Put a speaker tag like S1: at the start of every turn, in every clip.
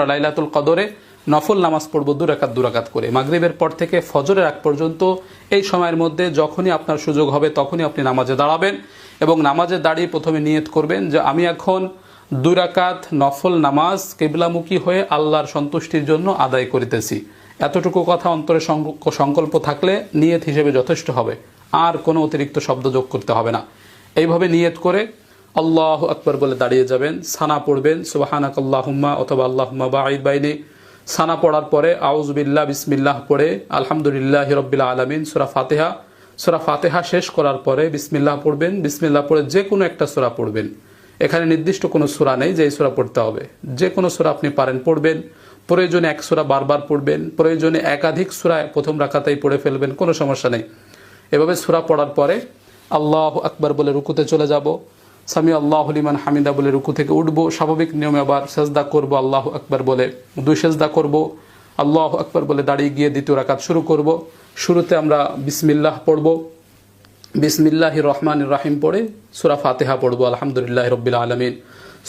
S1: লাইলাতুল কদরে নফল নামাজ পড়বো 2 রাকাত করে। মাগরিবের পর থেকে ফজরের আগ পর্যন্ত এই সময়ের মধ্যে যখনই আপনার সুযোগ হবে তখনই আপনি নামাজে দাঁড়াবেন এবং নামাজে দাঁড়িয়ে প্রথমে নিয়ত করবেন যে আমি এখন 2 রাকাত নফল নামাজ কিবলামুখী হয়ে আল্লাহর সন্তুষ্টির জন্য আদায় করিতেছি। এতটুকু কথা অন্তরে সংকল্প থাকলে নিয়ত হিসেবে যথেষ্ট হবে, আর কোনো অতিরিক্ত শব্দ যোগ করতে হবে না। এইভাবে নিয়ত করে আল্লাহু আকবার বলে দাঁড়িয়ে যাবেন, সানা পড়বেন সুবহানাকাল্লাহুম্মা অথবা আল্লাহুম্মা বাঈদ বাইনি। সানা পড়ার পরে আউযু বিল্লাহ বিসমিল্লাহ পড়ে আলহামদুলিল্লাহি রাব্বিল আলামিন সূরা ফাতিহা শেষ করার পরে বিসমিল্লাহ পড়বেন। বিসমিল্লাহ পড়ে যে কোনো একটা সূরা পড়বেন। এখানে নির্দিষ্ট কোনো সূরা নেই যে এই সূরা পড়তে হবে, যে কোনো সূরা আপনি পারেন পড়বেন। প্রয়োজনে এক সূরা বারবার পড়বেন, প্রয়োজনে একাধিক সূরা প্রথম রাকাতেই পড়ে ফেলবেন, কোনো সমস্যা নেই। এভাবে সূরা পড়ার পরে আল্লাহু আকবার বলে রুকুতে চলে যাব, সামি আল্লাহু লিমান হামিদা বলে রুকু থেকে উঠব, স্বাভাবিক নিয়মে আবার সেজদা করব, আল্লাহু আকবার বলে 2 সেজদা করব, আল্লাহু আকবার বলে দাঁড়িয়ে গিয়ে দ্বিতীয় রাকাত শুরু করব। শুরুতে আমরা বিসমিল্লাহ পড়ব, বিসমিল্লাহির রহমানির রহিম পড়ে সূরা ফাতিহা পড়ব আলহামদুলিল্লাহি রাব্বিল আলামিন।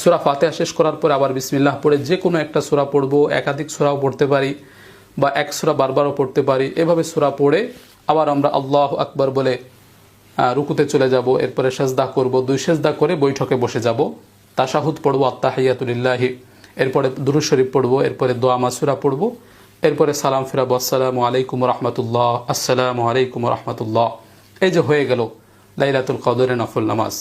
S1: সূরা ফাতিহা শেষ করার পরে আবার বিসমিল্লাহ পড়ে যে কোনো একটা সূরা পড়ব, একাধিক সূরাও পড়তে পারি বা এক সূরা বারবারও পড়তে পারি। এভাবে সূরা পড়ে আবার আমরা আল্লাহু আকবার বলে রুকুতে চলে যাব, এরপরে সেজদা করব, 2 সেজদা করে বৈঠকে বসে যাব, তাশাহুদ পড়ব আত্তাহিয়াতু লিল্লাহি, এরপরে দুরূদ শরীফ পড়ব, এরপরে দোয়া মাসুরা পড়ব, এরপরে সালাম ফিরাবো, আসসালামু আলাইকুম ওয়া রাহমাতুল্লাহ, আসসালামু আলাইকুম ওয়া রাহমাতুল্লাহ। এই যে হয়ে গেল লাইলাতুল কদরের নফল নামাজ।